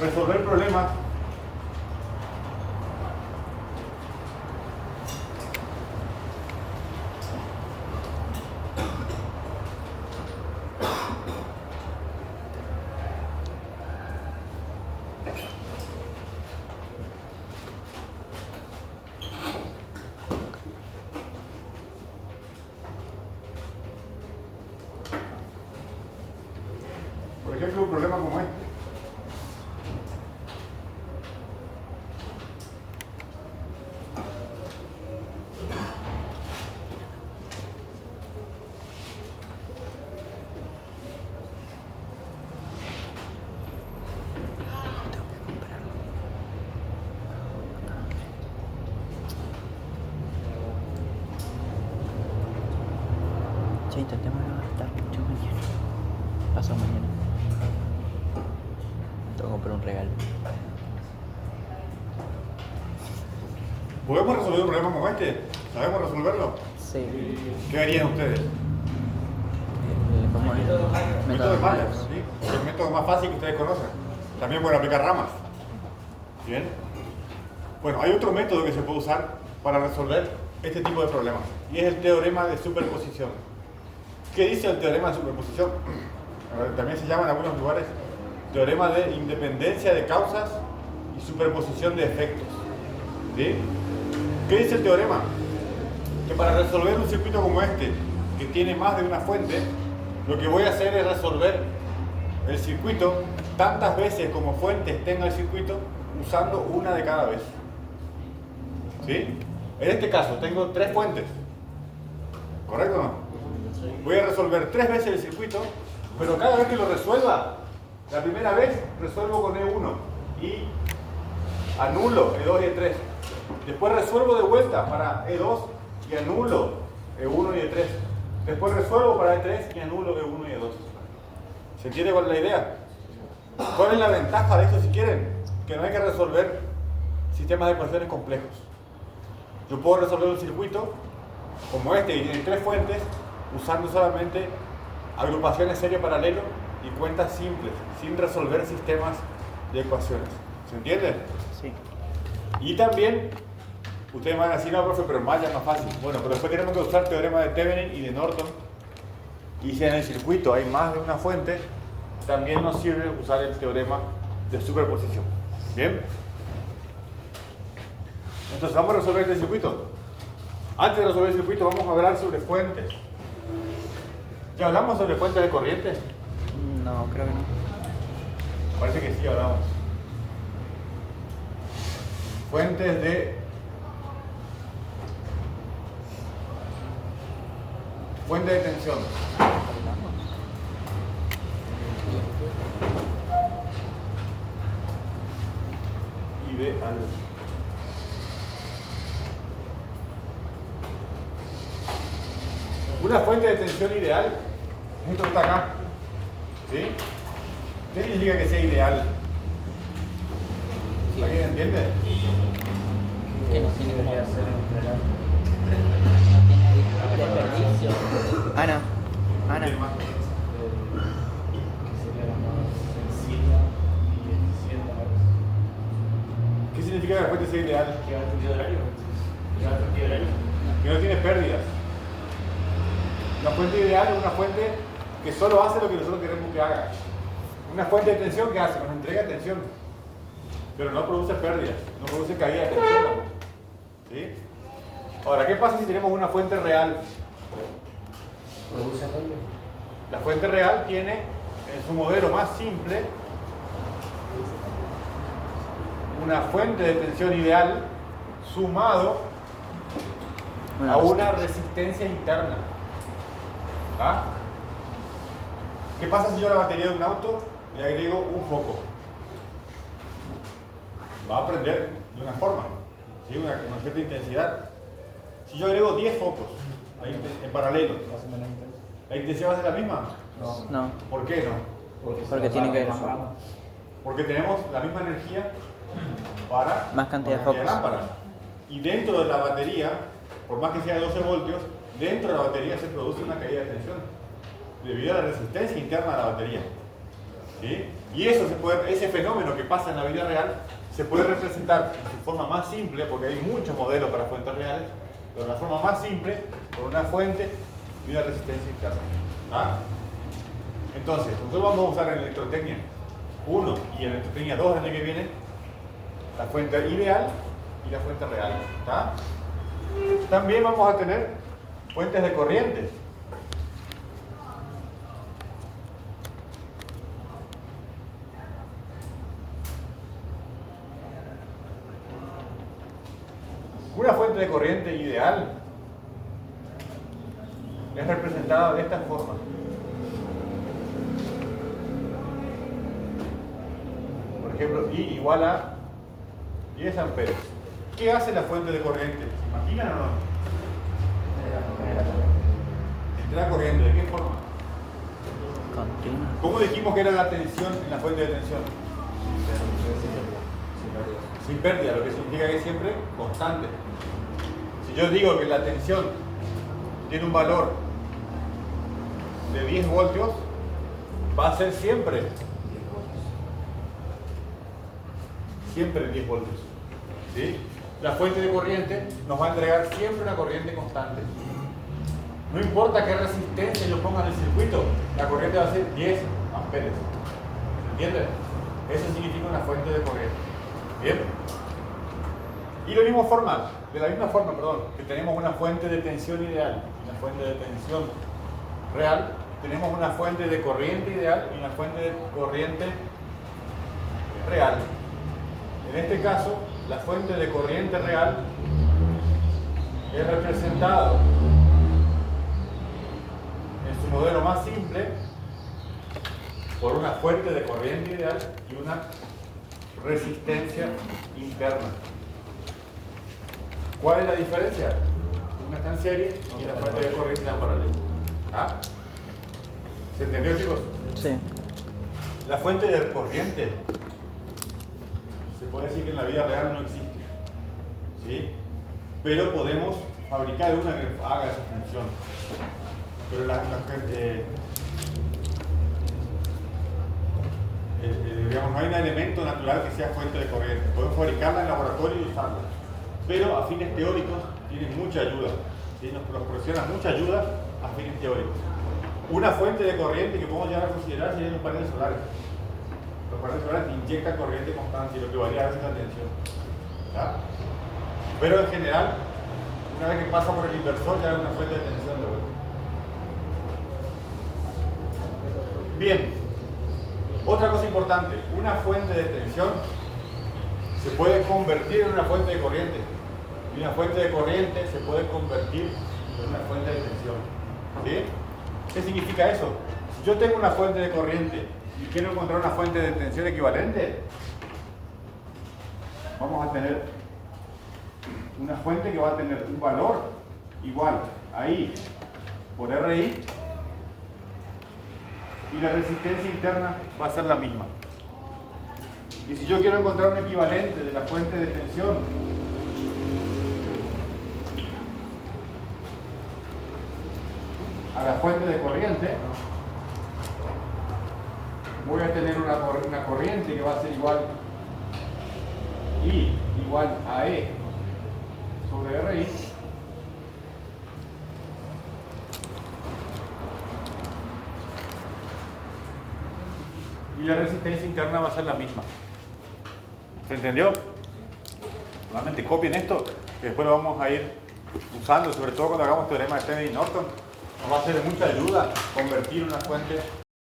resolver problemas por ejemplo, un problema como este. Sí, intentémoslo hasta mucho mañana. Pasado mañana. Tengo que comprar un regalo. ¿Podemos resolver un problema como este? ¿Sabemos resolverlo? Sí. ¿Qué harían ustedes? Como el Método de Myers, ¿sí? El método más fácil que ustedes conocen. También pueden aplicar ramas. ¿Bien? Bueno, hay otro método que se puede usar para resolver este tipo de problemas. Y es el teorema de superposición. ¿Qué dice el teorema de superposición? También se llama en algunos lugares teorema de independencia de causas y superposición de efectos. ¿Sí? ¿Qué dice el teorema? Que para resolver un circuito como este, que tiene más de una fuente, lo que voy a hacer es resolver el circuito tantas veces como fuentes tenga el circuito, usando una de cada vez. ¿Sí? En este caso tengo 3 fuentes. ¿Correcto o no? Voy a resolver 3 veces el circuito, pero cada vez que lo resuelva, la primera vez resuelvo con E1 y anulo E2 y E3. Después resuelvo de vuelta para E2 y anulo E1 y E3. Después resuelvo para E3 y anulo E1 y E2. ¿Se entiende cuál es la idea? ¿Cuál es la ventaja de esto si quieren? Que no hay que resolver sistemas de ecuaciones complejos. Yo puedo resolver un circuito como este, que tiene 3 fuentes, usando solamente agrupaciones serie paralelo y cuentas simples, sin resolver sistemas de ecuaciones. ¿Se entiende? Sí. Y también, ustedes van a decir, no, profe, pero más ya es más fácil. Bueno, pero después tenemos que usar teorema de Thevenin y de Norton. Y si en el circuito hay más de una fuente, también nos sirve usar el teorema de superposición. ¿Bien? Entonces, vamos a resolver este circuito. Antes de resolver el circuito, vamos a hablar sobre fuentes. ¿Ya hablamos sobre fuentes de corriente? No, creo que no. Parece que sí hablamos. Fuentes de... Fuente de tensión. Y de algo. Una fuente de tensión ideal, esto está acá, ¿sí? ¿Qué significa que sea ideal? ¿Alguien entiende? Que no tiene como desperdicio. Ana. ¿Quién más? ¿Qué significa que la fuente sea ideal? Que no tiene pérdidas. Una fuente ideal es una fuente que solo hace lo que nosotros queremos que haga. Una fuente de tensión, ¿qué hace? Nos entrega tensión, pero no produce pérdidas, no produce caída de tensión. ¿Sí? Ahora, ¿qué pasa si tenemos una fuente real? La fuente real tiene en su modelo más simple una fuente de tensión ideal sumado a una resistencia interna. ¿Ah? ¿Qué pasa si yo a la batería de un auto le agrego un foco? Va a prender de una forma, ¿sí? Una cierta intensidad. Si yo agrego 10 focos en paralelo, ¿la intensidad va a ser la misma? No. ¿Por qué no? Porque tiene que ver. Porque tenemos la misma energía para Más cantidad de una focos. lámpara. Y dentro de la batería, por más que sea de 12 voltios, dentro de la batería se produce una caída de tensión debido a la resistencia interna de la batería. ¿Sí? Y eso ese fenómeno que pasa en la vida real se puede representar en su forma más simple, porque hay muchos modelos para fuentes reales, pero la forma más simple, con una fuente y una resistencia interna. ¿Ah? Entonces, nosotros vamos a usar en electrotecnia 1 y en electrotecnia 2 el año que viene la fuente ideal y la fuente real. ¿Ah? También vamos a tener fuentes de corriente. Una fuente de corriente ideal es representada de esta forma. Por ejemplo, I igual a 10 amperes. ¿Qué hace la fuente de corriente? ¿Se imaginan o no? Entra corriente. ¿De qué forma? Continua. ¿Cómo dijimos que era la tensión en la fuente de tensión? Sin pérdida, lo que significa que es siempre constante. Si yo digo que la tensión tiene un valor de 10 voltios, va a ser siempre 10 voltios. ¿Sí? La fuente de corriente nos va a entregar siempre una corriente constante. No importa qué resistencia yo ponga en el circuito, la corriente va a ser 10 amperes. ¿Entienden? Eso significa una fuente de corriente. ¿Bien? Y de la misma forma, que tenemos una fuente de tensión ideal y una fuente de tensión real, tenemos una fuente de corriente ideal y una fuente de corriente real. En este caso, la fuente de corriente real es representado en su modelo más simple por una fuente de corriente ideal y una resistencia interna. ¿Cuál es la diferencia? Una está en serie y la fuente de corriente está en paralelo. ¿Ah? ¿Se entendió, chicos? Sí. La fuente de corriente se puede decir que en la vida real no existe, ¿sí? Pero podemos fabricar una que haga esa función. Pero digamos, no hay un elemento natural que sea fuente de corriente. Podemos fabricarla en laboratorio y usarla, pero a fines teóricos tienen mucha ayuda, ¿sí? Nos proporciona mucha ayuda a fines teóricos. Una fuente de corriente que podemos llegar a considerar serían los paneles solares. Los paneles solares inyectan corriente constante y lo que varía a veces la tensión. ¿Ya? Pero en general, una vez que pasa por el inversor, ya es una fuente de tensión de vuelta. Bien, otra cosa importante, una fuente de tensión se puede convertir en una fuente de corriente y una fuente de corriente se puede convertir en una fuente de tensión. ¿Sí? ¿Qué significa eso? Si yo tengo una fuente de corriente y quiero encontrar una fuente de tensión equivalente, vamos a tener una fuente que va a tener un valor igual a I por RI y la resistencia interna va a ser la misma. Y si yo quiero encontrar un equivalente de la fuente de tensión, a la fuente de corriente, voy a tener una corriente que va a ser igual I igual a E sobre RI y la resistencia interna va a ser la misma. ¿Se entendió? Nuevamente copien esto, que después lo vamos a ir usando, sobre todo cuando hagamos teorema de Stevens y Norton. Nos va a ser de mucha ayuda convertir una fuente